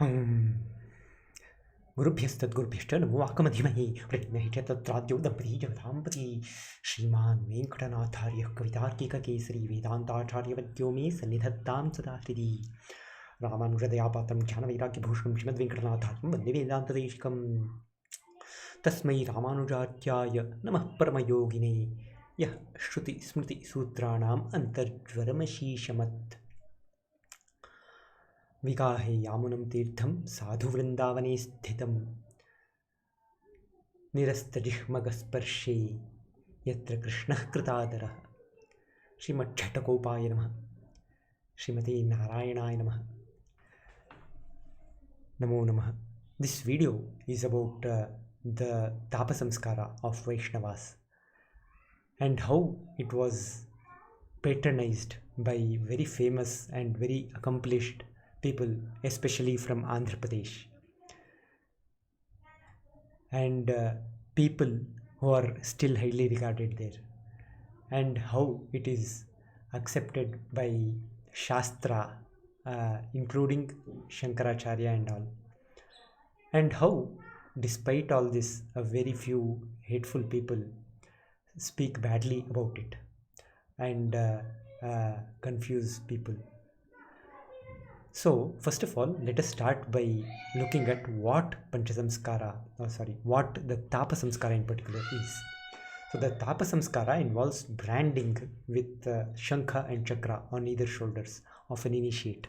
गुरुभ्यस्तद्गुरुभ्यश्च नमो वाकमधीमहि प्रज्ञहि च तत्राद्यो दम्पती जगदाम्पति श्रीमान् वेङ्कटनाथार्यः कवितार्किककेसरी वेदान्ताचार्यवद्यो मे सन्निधत्तां सदा हृदि रामानुजदयापात्रं ज्ञानवैराग्यभूषणं श्रीमद्वेङ्कटनाथार्यं वन्दे वेदान्तदेशिकं तस्मै रामानुजार्याय नमः परमयोगिने यः श्रुतिस्मृतिसूत्राणाम् अन्तर्ज्वरमशीषमत् विगाहे यामुनं तीर्थं साधुवृन्दावने स्थितं निरस्तजिह्मगस्पर्शे यत्र कृष्णः कृतादरः श्रीमच्छटकोपाय नमः श्रीमते नारायणाय नमः नमो नमः. This video is about the tapta-mudra-saMskAra of Vaishnavas and how it was patronized by very famous and very accomplished people, especially from Andhra Pradesh, and people who are still highly regarded there, and how it is accepted by shAstra, including shankarAchArya and all, and how despite all this a very few hateful people speak badly about it and confuse people. So first of all, let us start by looking at what what the tapta-mudra-saMskAra in particular is. So the tapta-mudra-saMskAra involves branding with shankha and chakra on either shoulders of an initiate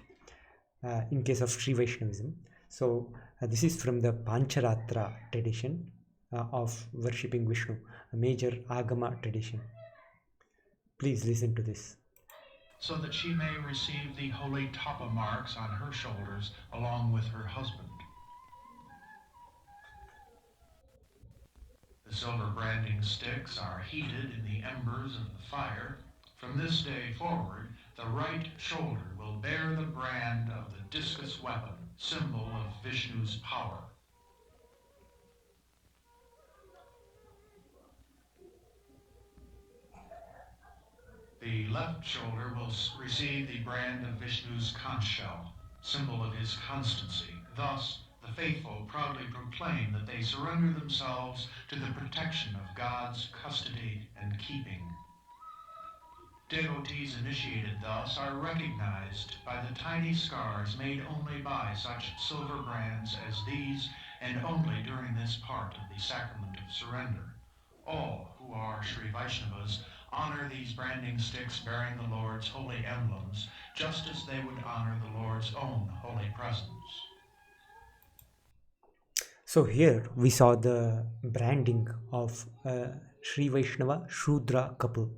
in case of Sri Vaishnavism. So this is from the Pancharatra tradition of worshipping Vishnu, a major Agama tradition. Please listen to this. So that she may receive the holy tapa marks on her shoulders along with her husband. The silver branding sticks are heated in the embers of the fire. From this day forward, the right shoulder will bear the brand of the discus weapon, symbol of Vishnu's power. The left shoulder will receive the brand of Vishnu's conch shell, symbol of his constancy. Thus, the faithful proudly proclaim that they surrender themselves to the protection of God's custody and keeping. Devotees initiated thus are recognized by the tiny scars made only by such silver brands as these, and only during this part of the sacrament of surrender. All who are Sri Vaishnavas honor these branding sticks bearing the Lord's holy emblems, just as they would honor the Lord's own holy presence. So here we saw the branding of Sri Vaishnava Shudra couple.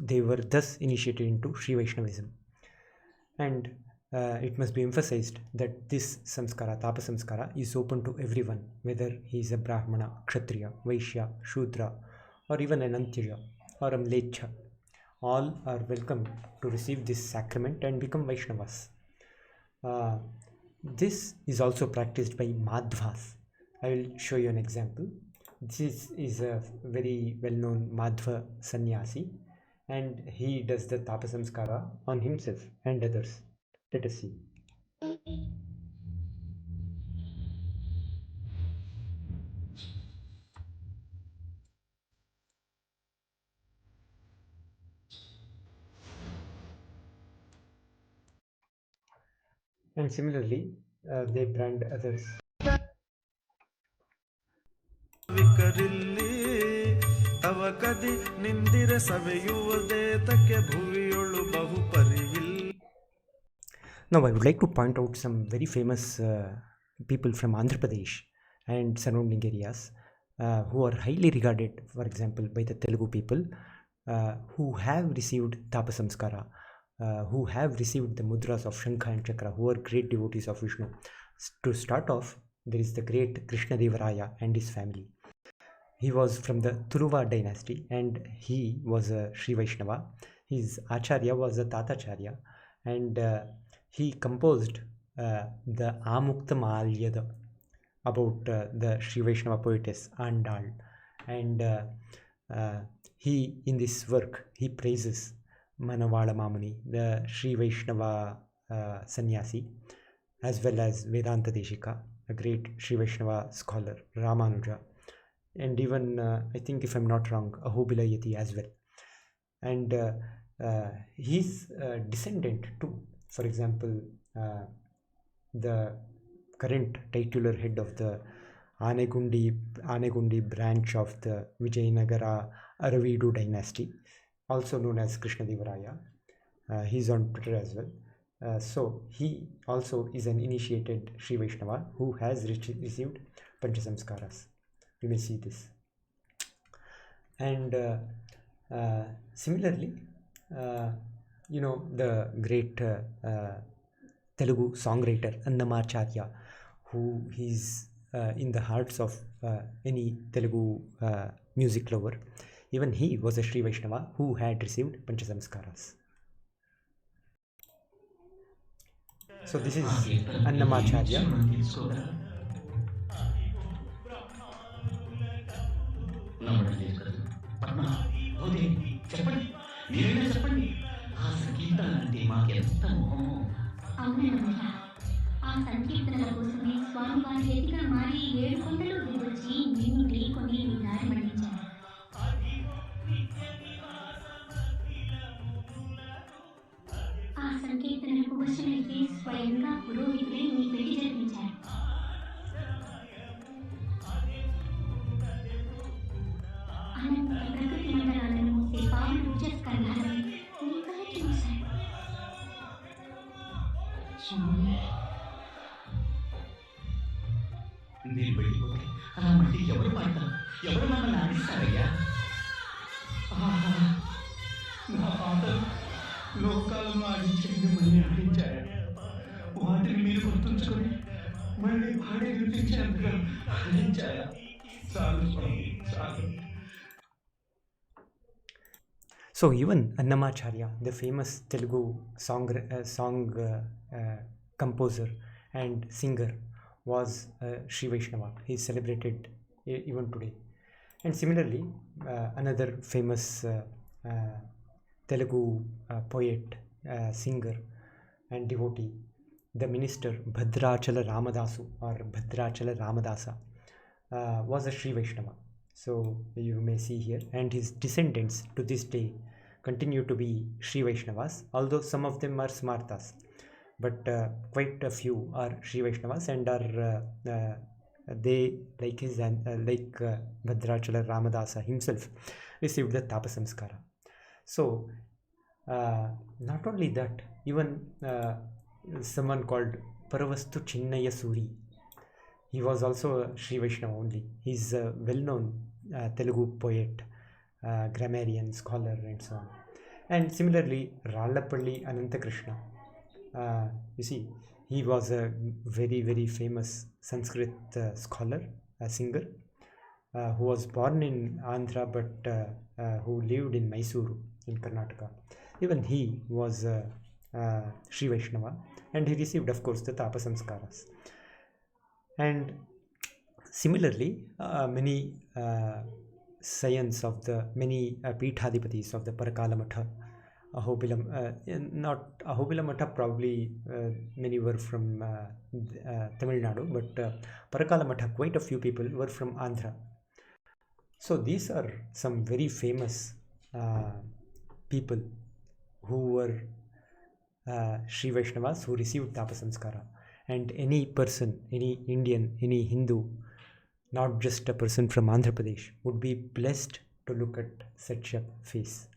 They were thus initiated into Sri Vaishnavism. And it must be emphasized that this samskara, tapta-mudra-saMskAra, is open to everyone, whether he is a Brahmana, Kshatriya, Vaishya, Shudra, or even an anantakRShNa or a mlecha. All are welcome to receive this sacrament and become Vaishnavas. This is also practiced by Madhvas. I will show you an example. This is a very well-known Madhva sannyasi, and he does the tapta-mudra-saMskAra on himself and others. Let us see. And similarly, they brand others. Now I would like to point out some very famous people from Andhra Pradesh and surrounding areas who are highly regarded, for example, by the Telugu people who have received tapta-mudra-saMskAra, who have received the mudras of Shankha and Chakra, who are great devotees of Vishnu. To start off, there is the great krishnadevarAya and his family. He was from the Turuva dynasty and he was a Sri Vaishnava. His Acharya was a Tatacharya, and he composed the Amukta about the Sri Vaishnava poetess Andal, and he, in this work, he praises Manavala Mamuni, the Sri Vaishnava sannyasi, as well as Vedanta Deshika, a great Sri Vaishnava scholar, Ramanuja, and even, I think if I'm not wrong, Ahobilayati as well. And his descendant too, for example, the current titular head of the Anegondi branch of the Vijayanagara Aravidu dynasty, also known as Krishnadevaraya. He's on Twitter as well. So he also is an initiated Sri Vaishnava who has received Panchasamskaras. You may see this. And similarly, the great Telugu songwriter annamAchArya, who is in the hearts of any Telugu music lover, even he was a Sri Vaishnava who had received Panchasamskaras. So this is annamAchArya. ఆ సంకీర్తనల కోసమే స్వామివారి ఎత్తిగా మారి 7 కొండలు దిగొచ్చి నిన్ను ఢీకొని నీ దారి మళ్లించారు. ఆ సంకీర్తనలకు వశమైతే స్వయంగా పురోహితులే నీ పెళ్లి జరిపించారు. అనంత ప్రకృతి మండలాలను మోసే పావన భుజస్కంధాలను నీ కలకి మోసారు. నేను వెళ్ళిపోతే అలా మళ్ళీ ఎవరు పాడతారు? ఎవరు మమ్మల్ని ఆడిస్తారయ్యా? నా పాటలు లోకాలను ఆడించేది మిమ్మల్ని ఆడించాయా? వాటిని మీరు గుర్తుంచుకొని మళ్ళీ పాడే వినిపించేందుకు ఆడించాయా? చాలు స్వామి, చాలు. So even annamAchArya, the famous Telugu song composer and singer, was Sri Vaishnava. He is celebrated even today. And similarly, another famous Telugu poet, singer and devotee, the minister bhaDrAchala rAmadAsa, was a Sri Vaishnava. So you may see here, and his descendants to this day continue to be Sri Vaishnavas, although some of them are smArtas, but quite a few are Sri Vaishnavas, and are they, like his bhaDrAchala rAmadAsa himself, received the tapta-mudra-saMskAra. So not only that, even someone called Paravastu Chinnayasuri, he was also a Sri Vaishnava only. He's a well-known Telugu poet, grammarian, scholar, and so on. And similarly, rAllapalli anantakRShNa, you see, he was a very, very famous Sanskrit scholar, a singer, who was born in Andhra but who lived in Mysuru in Karnataka. Even he was a Sri Vaishnava, and he received, of course, the tapta-mudra-saMskaras. And similarly, many scions of the many Peethadipatis of the Parakala Matha, not Ahobila Matha, probably many were from Tamil Nadu, but Parakala Matha, quite a few people were from Andhra. So these are some very famous people who were Sri Vaishnavas who received tapta-mudra-saMskAra. And any person, any Indian, any Hindu, not just a person from Andhra Pradesh, would be blessed to look at such a face.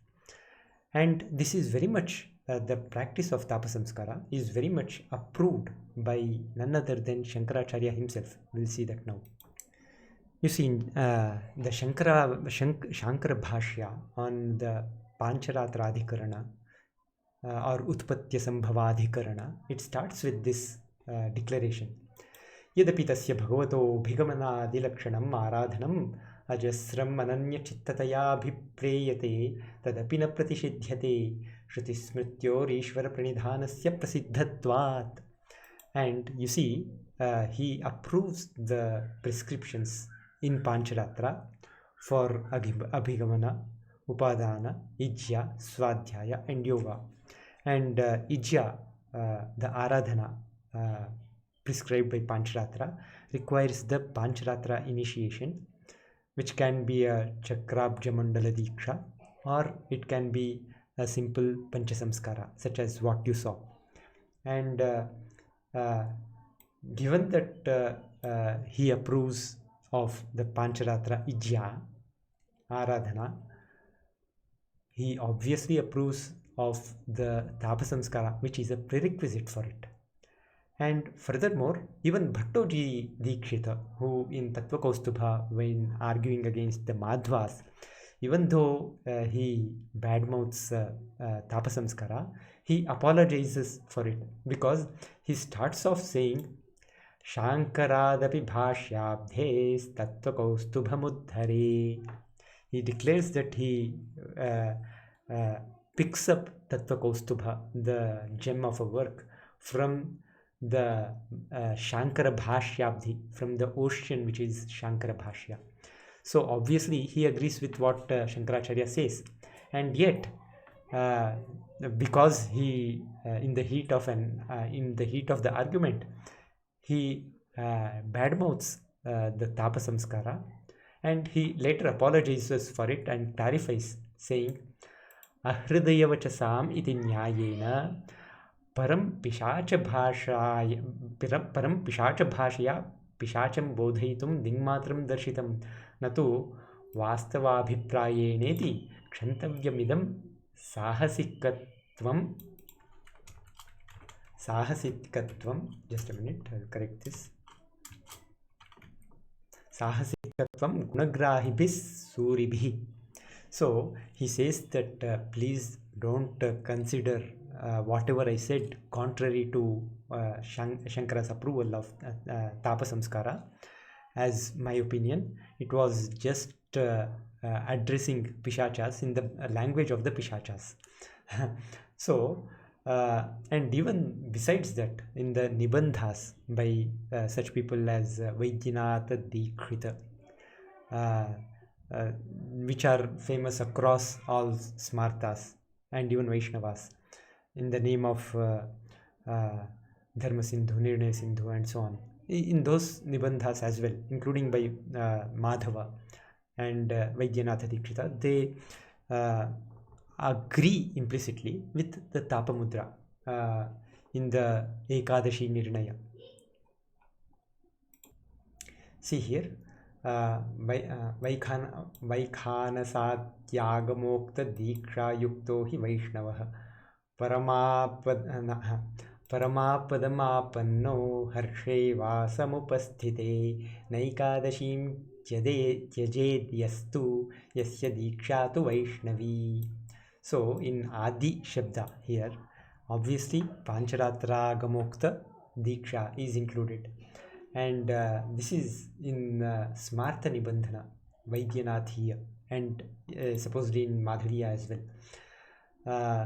And this is very much, the practice of tapta-mudra-saMskAra is very much approved by none other than shAnkarAchArya himself. We'll see that now. You see, the shANkara bhashya on the Pancharatra-adhikarana or Utpatya-sambhavadhikarana, it starts with this declaration. Yadapi tasya bhagavato bhigamanaadilakshanam aradhanam ajasram ananya-chittataya bhipreyate tadapi na pratishidhyate shrutismrityor ishvara pranidhanasya prasiddhatvat. And you see, he approves the prescriptions in Pancharatra for abhigamana, upadana, ijya, swadhyaya, and yoga. And ijya, the aradhana, prescribed by Pancharatra requires the Pancharatra initiation, which can be a Chakrabja Mandala Diksha, or it can be a simple Panchasamskara, such as what you saw. And given that he approves of the Pancharatra Ijya, Aradhana, he obviously approves of the tapasamskara, which is a prerequisite for it. And furthermore, even bhaTTojI dIkShita, who in Tattva Kaustubha, when arguing against the Madhvas, even though he badmouths tapasamskara, he apologizes for it, because he starts off saying shANkaradapi bhashyabdhes Tattva Kaustubhamuddhare. He declares that he picks up Tattva Kaustubha, the gem of a work, from the shANkara bhashyabdhi, from the ocean which is shANkara bhashya. So obviously he agrees with what shankarAchArya says, and yet because he in the heat of the argument, he badmouths the tapasamskara, and he later apologizes for it and clarifies, saying ahridayavachasam iti nyayena param pishacha bhashaya pishacham bodhayitum dingmatram darshitam natu vastavabhiprayeneti kshantavyamidam sahasikatvam. Just a minute, I'll correct this. Sahasikatvam gunagrahibhis suribhi. So he says that please don't consider whatever I said contrary to Shankara's approval of tapasamskara as my opinion. It was just addressing pishachas in the language of the pishachas. So and even besides that, in the Nibandha-s by such people as vaidyanAthIya, which are famous across all smArtas and even Vaishnavas, in the name of Dharma Sindhu, Nirnaya Sindhu, and so on. In those Nibandhas as well, including by Madhava and vaidyanAthIya, they agree implicitly with the tapta-mudra in the Ekadashi Nirnaya. See here, Vaikhanasatyagamokta diksha yukto hi Vaishnavaha paramapadamapanno harshe vasamupasthite naikadashim tyajed yastu yasya diksha tu Vaishnavi. So in Adi Shabda here, obviously Pancharatra Gamokta Diksha is included, and this is in smArta Nibandhana, vaidyanAthIya, and supposedly in Madhurya as well.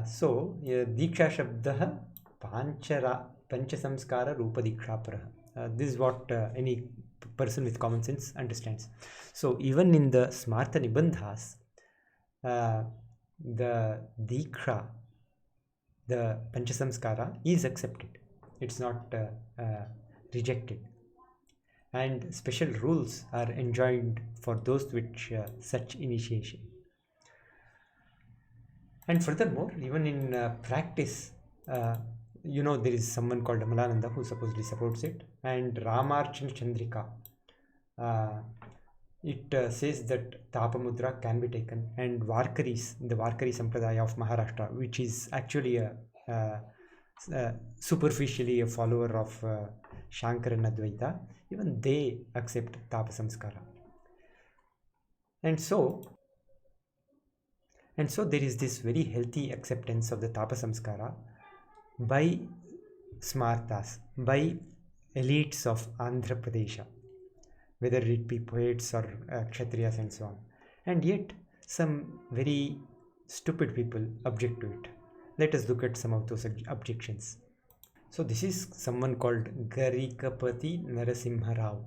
So Diksha Shabda Panchasamskara Rupa Diksha Paraha. This is what any person with common sense understands. So even in the smArta Nibandhas, the Diksha, the Panchasamskara, is accepted. It's not rejected. And special rules are enjoined for those with such initiation. And furthermore, even in practice, there is someone called Amalananda who supposedly supports it, and Ramarchan Chandrika, it says that tapamudra can be taken, and Varkaris, the Varkari Sampradaya of Maharashtra, which is actually superficially a follower of Shankara and Advaita, even they accept tapasamskara. And so there is this very healthy acceptance of the tapasamskara by smArtas, by elites of Andhra Pradesh, whether it be poets or kshatriyas and so on. And yet some very stupid people object to it. Let us look at some of those objections. So this is someone called Garikapati Narasimha Rao,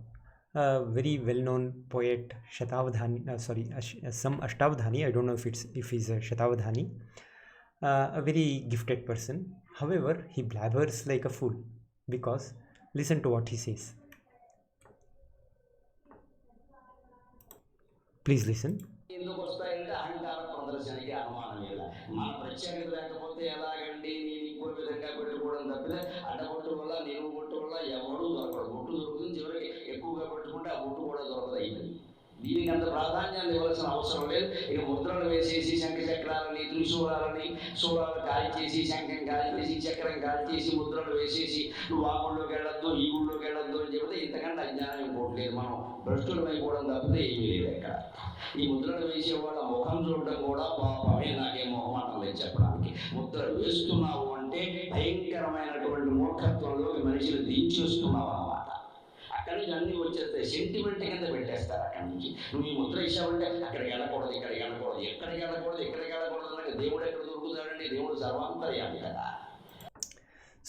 a very well-known poet, some Ashtavadhani. I don't know if he's a Shatavadhani, a very gifted person. However, he blabbers like a fool, because Listen to what he says. Please listen. ఎందుకు వస్తాయంటే అహంకార ప్రదర్శనకి అనుమానం ಇಲ್ಲ. మన ప్రత్యేకత లేకపోతే ఎలాగండి నేను ఇంకో విధంగా పెట్టుకోవడం తప్పితే అడ్డబొట్టు వల్ల నిలువు బొట్టు వల్ల ఎవడూ దొరకడు. బొట్టు దొరుకుతుంది, చివరికి ఎక్కువగా పెట్టుకుంటే ఆ బొట్టు కూడా దొరకదు అయిపోయింది. దీనికి అంత ప్రాధాన్యాన్ని ఇవ్వాల్సిన అవసరం లేదు. ఇక ముద్రలు వేసేసి శంఖ చక్రాలని త్రిశూలాలని శూలాలు కాల్చేసి శంఖం కాల్చేసి చక్రం కాల్చేసి ముద్రలు వేసేసి నువ్వు ఆ గుళ్ళోకి వెళ్ళొద్దు ఈ గుళ్ళోకి వెళ్ళొద్దు అని చెబితే ఇంతకంటే అజ్ఞానం ఇంకోట్లేదు. మనం భ్రష్టులమైపోవడం తప్పితే ఏమీ లేదు ఎక్కడ. ఈ ముద్రలు వేసే వాళ్ళ ముఖం చూడడం కూడా పాపమే. నాకేం మొహమాటం లేదు చెప్పడానికి. ముద్ర వేస్తున్నావు అంటే భయంకరమైనటువంటి మూర్ఖత్వంలో మనిషిని దించేస్తున్నావు అన్నమాట. అక్కడి నుంచి అన్నీ వచ్చేస్తాయి, సెంటిమెంట్ కింద పెట్టేస్తారు. అక్కడి నుంచి నువ్వు ఈ ముద్ర ఇచ్చావంటే అక్కడికి వెళ్ళకూడదు, ఇక్కడికి వెళ్ళకూడదు, ఎక్కడికి వెళ్ళకూడదు అన్నది దేవుడు ఎక్కడ దొరుకుతాడండి? దేవుడు సర్వాంతర్యామి కదా.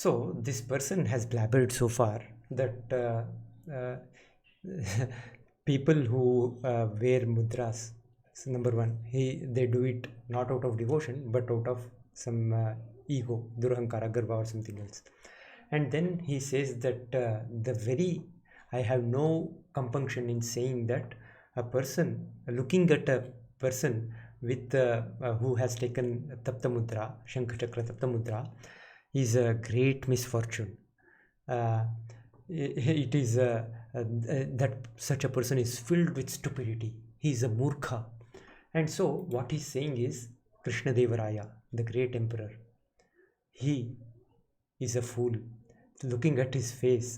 So this person has blabbered so far that people who wear mudras, so number one, they do it not out of devotion but out of some ego, durhankara, garva or something else. And then he says that I have no compunction in saying that a person, looking at a person with who has taken tapta-mudra, Shankara tapta-mudra, is a great misfortune. It is that such a person is filled with stupidity. He is a murkha. And so what he is saying is krishnadevarAya, the great emperor, he is a fool. Looking at his face,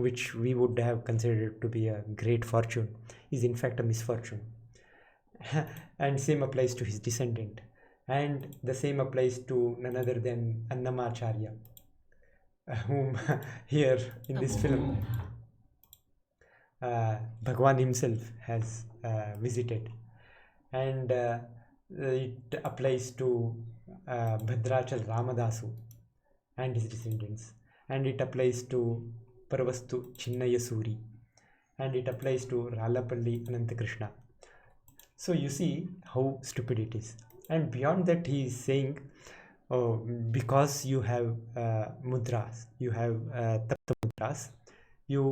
which we would have considered to be a great fortune, is in fact a misfortune. And same applies to his descendant, and the same applies to none other than annamAchArya, whom here in this film Bhagwan himself has visited. And it applies to bhaDrAchala rAmadAsa and his descendants, and it applies to Paravastu Chinnayasuri, and it applies to rAllapalli anantakRShNa. So you see how stupid it is. And beyond that, he is saying, because you have mudras, you have tapta-mudras, you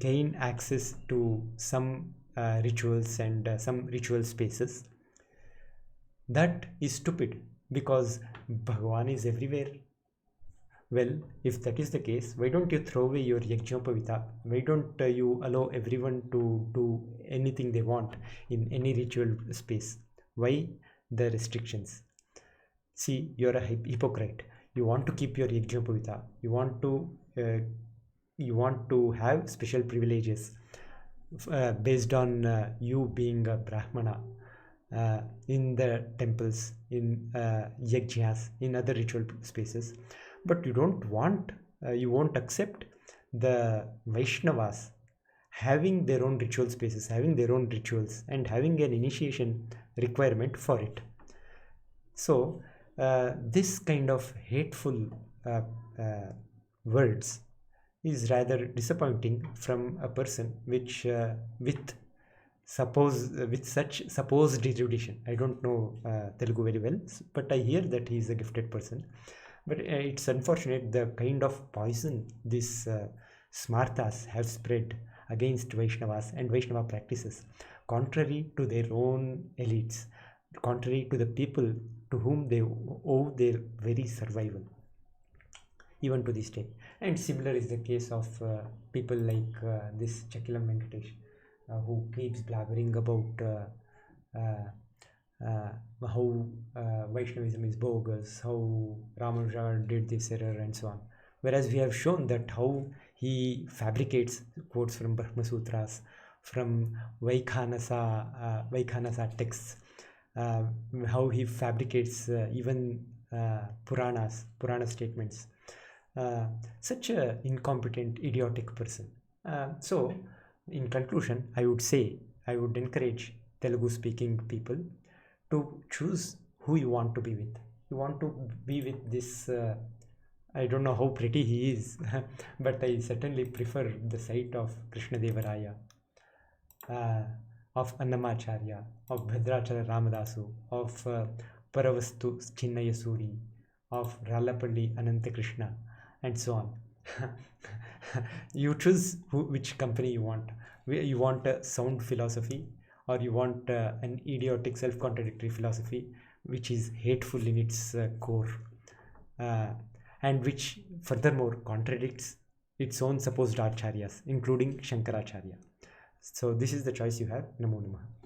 gain access to some rituals and some ritual spaces. That is stupid, because Bhagwan is everywhere. Well, if that is the case, why don't you throw away your yajnopavIta? Why don't you allow everyone to do anything they want in any ritual space? Why the restrictions? See, you're a hypocrite. You want to keep your yajnopavIta. You want to have special privileges based on you being a brahmana in the temples, in yajnas, in other ritual spaces. But you won't accept the Vaishnavas having their own ritual spaces, having their own rituals, and having an initiation requirement for it. So this kind of hateful words is rather disappointing from a person with such supposed erudition. I don't know Telugu very well, but I hear that he is a gifted person. But it's unfortunate the kind of poison these smArtas have spread against Vaishnavas and Vaishnava practices, contrary to their own elites, contrary to the people to whom they owe their very survival, even to this day. And similar is the case of people like this chakkilam venkaTesh, who keeps blabbering about how Vaishnavism is bogus, how Ramanuja did this error, and so on. Whereas we have shown that how he fabricates quotes from Brahma Sutras, from Vaikhanasa texts, how he fabricates even Purana statements. Such a incompetent, idiotic person. So, in conclusion, I would encourage Telugu speaking people to choose who you want to be with. You want to be with this, I don't know how pretty he is, but I certainly prefer the sight of Krishnadevaraya, of annamAchArya, of bhaDrAchala rAmadAsa, of Paravastu Chinnayasuri, of rAllapalli anantakRShNa, and so on. You choose which company you want. You want a sound philosophy, or you want an idiotic self-contradictory philosophy which is hateful in its core, uh, and which furthermore contradicts its own supposed acharyas, including shankarAchArya. So this is the choice you have. Namo Namaha.